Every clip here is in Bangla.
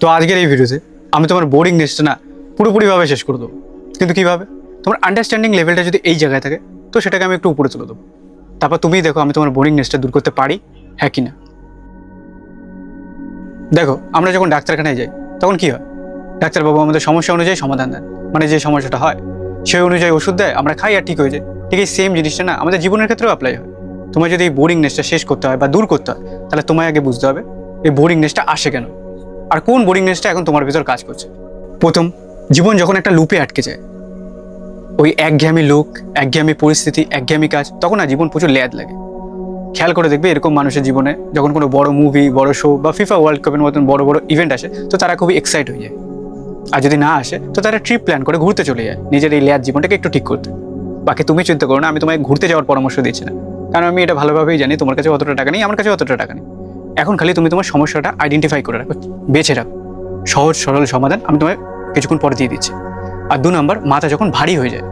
তো আজকের এই ভিডিওতে আমি তোমার বোরিংনেসটা না পুরোপুরিভাবে শেষ করে দেবো। কিন্তু কীভাবে? তোমার আন্ডারস্ট্যান্ডিং লেভেলটা যদি এই জায়গায় থাকে তো সেটাকে আমি একটু উপরে তুলে দেবো। তারপর তুমিই দেখো আমি তোমার বোরিংনেসটা দূর করতে পারি হ্যাঁ কি না। দেখো, আমরা যখন ডাক্তারখানায় যাই তখন কি হয়? ডাক্তারবাবু আমাদের সমস্যা অনুযায়ী সমাধান দেন, মানে যে সমস্যাটা হয় সেই অনুযায়ী ওষুধ দেয়, আমরা খাই আর ঠিক হয়ে যায়। ঠিক এই সেম জিনিসটা না আমাদের জীবনের ক্ষেত্রেও অ্যাপ্লাই হয়। তোমার যদি এই বোরিংনেসটা শেষ করতে হয় বা দূর করতে হয় তাহলে তোমায় আগে বুঝতে হবে এই বোরিংনেসটা আসে কেন আর কোন বোরিংনেসটা এখন তোমার ভিতর কাজ করছে। প্রথম, জীবন যখন একটা লুপে আটকে যায়, ওই একঘেয়েমি লোক, একঘেয়েমি পরিস্থিতি, একঘেয়েমি কাজ, তখন না জীবন প্রচুর ল্যাদ লাগে। খেয়াল করে দেখবে এরকম মানুষের জীবনে যখন কোনো বড় মুভি, বড় শো বা ফিফা ওয়ার্ল্ড কাপের মতন বড় বড় ইভেন্ট আসে তো তারা খুবই এক্সাইট হয়ে যায়। আর যদি না আসে তো তারা ট্রিপ প্ল্যান করে ঘুরতে চলে যায় নিজের এই ল্যাদ জীবনটাকে একটু ঠিক করতে। বাকি তুমি চিন্তা করো না, আমি তোমায় ঘুরতে যাওয়ার পরামর্শ দিচ্ছি না, কারণ আমি এটা ভালোভাবেই জানি তোমার কাছে অতটা টাকা নেই, আমার কাছে অতটা টাকা নেই। এখন খালি তুমি তোমার সমস্যাটা আইডেন্টিফাই করে রাখো, বেছে রাখো, সহজ সরল সমাধান আমি তোমায় কিছুক্ষণ পরে দিয়ে দিচ্ছি। আর 2 নম্বর, মাথা যখন ভারী হয়ে যায়,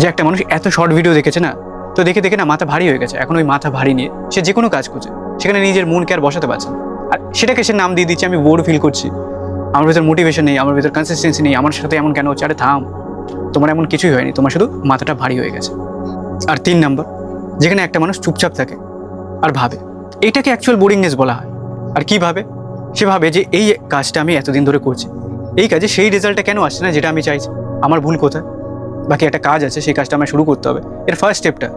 যে একটা মানুষ এত শর্ট ভিডিও দেখেছে না, তো দেখে দেখে না মাথা ভারী হয়ে গেছে, এখন ওই মাথা ভারী নিয়ে সে যে কোনো কাজ করছে, সেখানে নিজের মনকে আর বসাতে পারছে না। আর সেটাকে সে নাম দিয়ে দিচ্ছে আমি বোর ফিল করছি, আমার ভিতর মোটিভেশন নেই, আমার ভিতর কনসিস্টেন্সি নেই, আমার সাথে এমন কেন হচ্ছে। আরে থাম, তোমার এমন কিছুই হয়নি, তোমার শুধু মাথাটা ভারী হয়ে গেছে। আর 3 নম্বর, যেখানে একটা মানুষ চুপচাপ থাকে আর ভাবে, এইটাকে অ্যাকচুয়াল বোরিংনেস বলা হয়। আর কি ভাবে? সে ভাবে যে এই কাজটা আমি এতদিন ধরে করছি, এই কাজে সেই রেজাল্টটা কেন আসছে না যেটা আমি চাইছি, আমার ভুল কোথায়? বাকি একটা কাজ আছে, সেই কাজটা আমার শুরু করতে হবে, এর ফার্স্ট স্টেপটা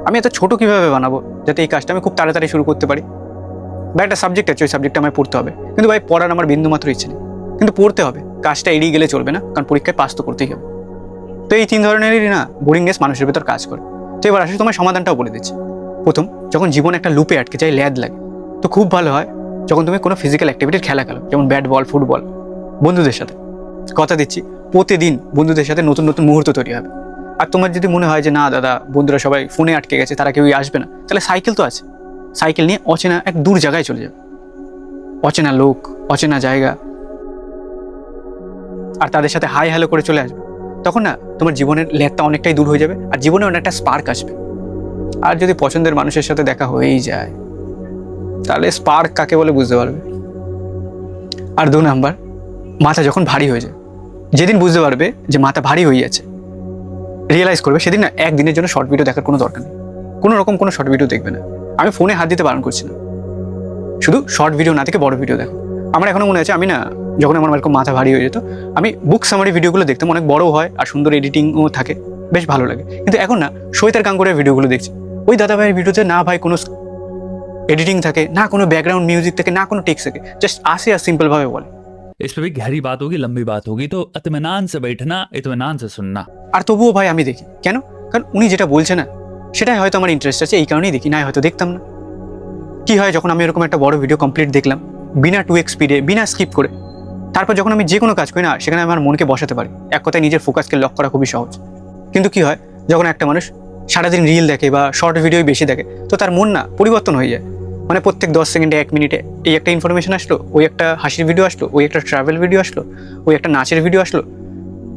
আমি এত ছোটো কীভাবে বানাবো যাতে এই কাজটা আমি খুব তাড়াতাড়ি শুরু করতে পারি। বা একটা সাবজেক্ট আছে, ওই সাবজেক্টটা আমায় পড়তে হবে, কিন্তু ভাই পড়ার আমার বিন্দুমাত্র ইচ্ছে নেই, কিন্তু পড়তে হবে, কাজটা এড়িয়ে গেলে চলবে না, কারণ পরীক্ষায় পাস তো করতেই হবে। তো এই 3 ধরনেরই না বোরিংনেস মানুষের ভেতর কাজ করে। তো এবার আসলে তোমার সমাধানটাও বলে দিচ্ছি। প্রথম, যখন জীবন একটা লুপে আটকে যায়, ল্যাদ লাগে, তো খুব ভালো হয় যখন তুমি কোনো ফিজিক্যাল অ্যাক্টিভিটির খেলা খেলো, যেমন ব্যাট বল, ফুটবল, বন্ধুদের সাথে। কথা দিচ্ছি প্রতিদিন বন্ধুদের সাথে নতুন নতুন মুহূর্ত তৈরি হবে। আর তোমার যদি মনে হয় যে না দাদা, বন্ধুরা সবাই ফোনে আটকে গেছে, তারা কেউই আসবে না, তাহলে সাইকেল তো আছে, সাইকেল নিয়ে অচেনা এক দূর জায়গায় চলে যাবে, অচেনা লোক, অচেনা জায়গা, আর তাদের সাথে হাই হ্যালো করে চলে আসবে। তখন না তোমার জীবনের ল্যাদটা অনেকটাই দূর হয়ে যাবে আর জীবনে অনেকটা স্পার্ক আসবে। আর যদি পছন্দের মানুষের সাথে দেখা হয়েই যায় তাহলে স্পার্ক কাকে বলে বুঝতে পারবে। আর 2 নাম্বার, মাথা যখন ভারী হয়ে যায়, যেদিন বুঝতে পারবে যে মাথা ভারী হয়ে যাচ্ছে, রিয়েলাইজ করবে, সেদিন না একদিনের জন্য শর্ট ভিডিও দেখার কোনো দরকার নেই, কোনো রকম কোনো শর্ট ভিডিও দেখবে না। আমি ফোনে হাত দিতে বারণ করছি না, শুধু শর্ট ভিডিও না থেকে বড় ভিডিও দেখো। আমার এখনো মনে আছে, আমি না যখন আমার এরকম মাথা ভারী হয়ে যেত, আমি বুক সামারি ভিডিওগুলো দেখতাম, অনেক বড় হয় আর সুন্দর এডিটিংও থাকে, বেশ ভালো লাগে। কিন্তু এখন না সৈতার গাঙ্গুরের ভিডিওগুলো দেখছি, ওই দাদা ভাইয়ের ভিডিওতে না ভাই কোনো এডিটিং থাকে না, কোনো ব্যাকগ্রাউন্ড মিউজিক থাকে না, কোনো টেক্সট থাকে, জাস্ট আসে আর সিম্পলভাবে বলে। इस पे भी गहरी बात होगी, लंबी बात होगी, तो इत्मीनान से बैठना, इत्मीनान से सुनना। আর তবুও ভাই আমি দেখি কেন? কারণ উনি যেটা বলছে না সেটাই হয়তো আমার ইন্টারেস্ট আছে, এই কারণেই দেখি, না হয়তো দেখতাম না। কি হয় যখন আমি এরকম একটা বড় ভিডিও কমপ্লিট দেখলাম বিনা 2x স্পিডে, বিনা স্কিপ করে, তারপর যখন আমি যে কোনো কাজ করি না সেখানে আমার মনকে বসাতে পারি, এক কথায় নিজের ফোকাসকে লক করা খুবই সহজ। কিন্তু কি হয় যখন একটা মানুষ সারাদিন রিল দেখে বা শর্ট ভিডিও বেশি দেখে, তো তার মন না পরিবর্তন হয়ে যায়, মানে প্রত্যেক 10 সেকেন্ডে 1 মিনিটে এই একটা ইনফরমেশন আসলো, ওই একটা হাসির ভিডিও আসলো, ওই একটা ট্রাভেল ভিডিও আসলো, ওই একটা নাচের ভিডিও আসলো,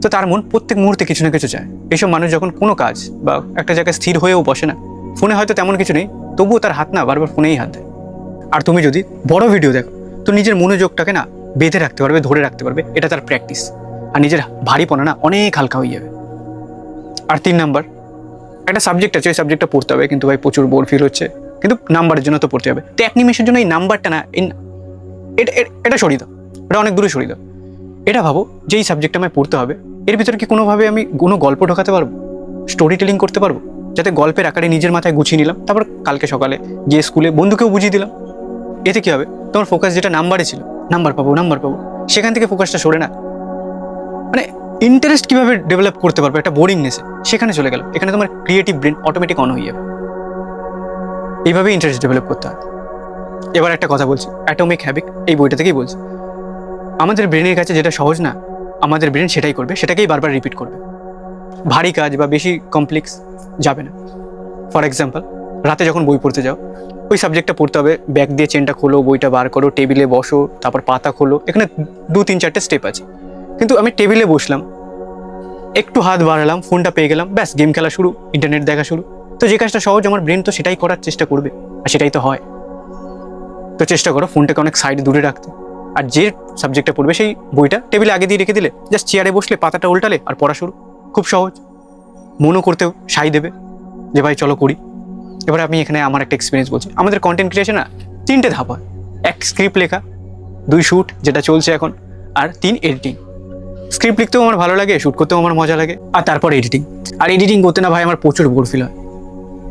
তো তার মন প্রত্যেক মুহূর্তে কিছু না কিছু চায়। এইসব মানুষ যখন কোনো কাজ বা একটা জায়গায় স্থির হয়েও বসে না, ফোনে হয়তো তেমন কিছু নেই, তবুও তার হাত না বারবার ফোনেই হাত দেয়। আর তুমি যদি বড় ভিডিও দেখো তো নিজের মনোযোগটাকে না বেঁধে রাখতে পারবে, ধরে রাখতে পারবে, এটা তার প্র্যাকটিস, আর নিজের ভারীপনা না অনেক হালকা হয়ে যাবে। আর 3 নাম্বার, একটা সাবজেক্ট আছে, ওই সাবজেক্টটা পড়তে হবে, কিন্তু ভাই প্রচুর বোর ফিল হচ্ছে, কিন্তু নাম্বারের জন্য তো পড়তে হবে, তো 1 নিমেষের জন্য এই নাম্বারটা না এটা সরিয়ে দাও, এটা অনেক দূরে সরিয়ে দাও। এটা ভাবো যে এই সাবজেক্টটা আমায় পড়তে হবে, এর ভিতরে কি কোনোভাবে আমি কোনো গল্প ঢোকাতে পারবো, স্টোরি টেলিং করতে পারবো, যাতে গল্পের আকারে নিজের মাথায় গুছিয়ে নিলাম, তারপর কালকে সকালে গিয়ে স্কুলে বন্ধুকেও বুঝিয়ে দিলাম। এতে কি হবে, তোমার ফোকাস যেটা নাম্বারে ছিল, নাম্বার পাবো, সেখান থেকে ফোকাসটা সরে না মানে ইন্টারেস্ট কীভাবে ডেভেলপ করতে পারবে একটা বোরিংনেসে, সেখানে চলে গেল, এখানে তোমার ক্রিয়েটিভ ব্রেন অটোমেটিক অন হয়ে যাবে। এইভাবে ইন্টারেস্ট ডেভেলপ করতে হয়। এবার একটা কথা বলছি, অ্যাটমিক হ্যাবিট এই বইটা থেকেই বলছি, আমাদের ব্রেনের কাছে যেটা সহজ না, আমাদের ব্রেন সেটাই করবে, সেটাকেই বারবার রিপিট করবে। ভারী কাজ বা বেশি কমপ্লেক্স যাবে না। ফর এক্সাম্পল, রাতে যখন বই পড়তে যাও, ওই সাবজেক্টটা পড়তে হবে, ব্যাগ দিয়ে চেনটা খোলো, বইটা বার করো, টেবিলে বসো, তারপর পাতা খোলো, এখানে 2-3-4টে স্টেপ আছে। কিন্তু আমি টেবিলে বসলাম, একটু হাত বাড়ালাম, ফোনটা পেয়ে গেলাম, ব্যাস গেম খেলা শুরু, ইন্টারনেট দেখা শুরু। তো যে কাজটা সহজ, আমার ব্রেন তো সেটাই করার চেষ্টা করবে, আর সেটাই তো হয়। তো চেষ্টা করো ফোনটাকে অনেক সাইড দূরে রাখতে, আর যে সাবজেক্টটা পড়বে সেই বইটা টেবিলে আগে দিয়ে রেখে দিলে, জাস্ট চেয়ারে বসলে পাতাটা উল্টালে আর পড়া শুরু। খুব সহজ, মনও করতেও সাই দেবে যে ভাই চলো করি। এবার আমি এখানে আমার একটা এক্সপিরিয়েন্স বলছি। আমাদের কন্টেন্ট ক্রিয়েশন না 3টে ধাপ হয়। 1 স্ক্রিপ্ট লেখা, 2 শ্যুট যেটা চলছে এখন, আর 3 এডিটিং। স্ক্রিপ্ট লিখতেও আমার ভালো লাগে, শ্যুট করতেও আমার মজা লাগে, আর তারপর এডিটিং। আর এডিটিং করতে না ভাই আমার প্রচুর বোর ফিল হয়,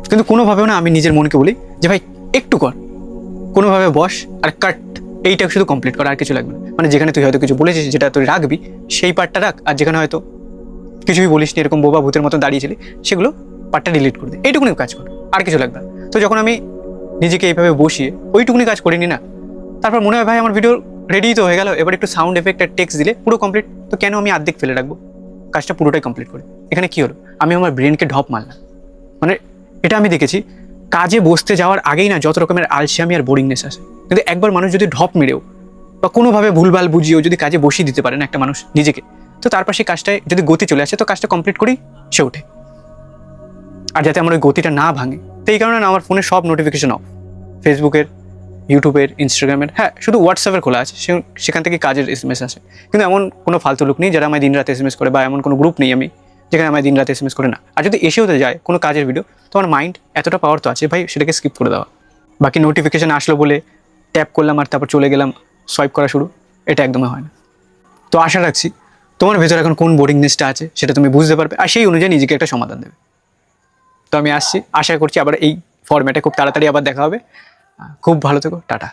কিন্তু কোনোভাবেও না আমি নিজের মনকে বলি যে ভাই একটু কর, কোনোভাবে বস আর কাট, এইটা শুধু কমপ্লিট কর, আর কিছু লাগবে না। মানে যেখানে তুই হয়তো কিছু বলেছিস যেটা তুই রাখবি সেই পার্টটা রাখ, আর যেখানে হয়তো কিছুই বলিস নি, এরকম বোবা ভূতের মতো দাঁড়িয়েছিলি, সেগুলো পার্টটা ডিলিট করে দে, এইটুকুনি কাজ কর, আর কিছু লাগবে না। তো যখন আমি নিজেকে এইভাবে বসিয়ে ওইটুকুনি কাজ করিনি না, তারপর মনে হয় ভাই আমার ভিডিও রেডি তো হয়ে গেল, এবার একটু সাউন্ড এফেক্ট আর টেক্সট দিলে পুরো কমপ্লিট। তো কেন আমি অর্ধেক ফেলে রাখবো, কাজটা পুরোটাই কমপ্লিট করে। এখানে কি হলো, আমি আমার ব্রেনকে ঢপ মারলাম। মানে এটা আমি দেখেছি, কাজে বসতে যাওয়ার আগেই না যত রকমের আলসেমি আর বোরিংনেস আসে, কিন্তু একবার মানুষ যদি ঢপ মেরেও বা কোনোভাবে ভুলভাল বুঝিয়েও যদি কাজে বসিয়ে দিতে পারে না একটা মানুষ নিজেকে, তো তারপর সেই কাজটায় যদি গতি চলে আসে তো কাজটা কমপ্লিট করেই সে ওঠে। আর যাতে আমার ওই গতিটা না ভাঙে, তো এই কারণে না আমার ফোনে সব নোটিফিকেশন অফ, ফেসবুকের, ইউটিউবের, ইনস্টাগ্রামের, হ্যাঁ শুধু হোয়াটসঅ্যাপের খোলা আছে, সেখান থেকে কাজের SMS আসে। কিন্তু এমন কোনো ফালতু লোক নেই যারা আমায় দিন রাত SMS করে, বা এমন কোনো গ্রুপ নেই আমি যেখানে আমায় দিন রাত SMS করে না। আর যদি এসেও তো যায় কোনো কাজের ভিডিও, তো আমার মাইন্ড এতটা পাওয়ার তো আছে ভাই সেটাকে স্কিপ করে দেওয়া। বাকি নোটিফিকেশন আসলো বলে ট্যাপ করলাম আর তারপর চলে গেলাম সোয়াইপ করা শুরু, এটা একদমই হয় না। তো আশা রাখছি তোমার ভেতরে এখন কোন বোরিংনেসটা আছে সেটা তুমি বুঝতে পারবে, আর সেই অনুযায়ী নিজেকে একটা সমাধান দেবে। তো আমি আসছি, আশা করছি আবার এই ফরম্যাটে খুব তাড়াতাড়ি আবার দেখা হবে। খুব ভালো থেকো, টাটা।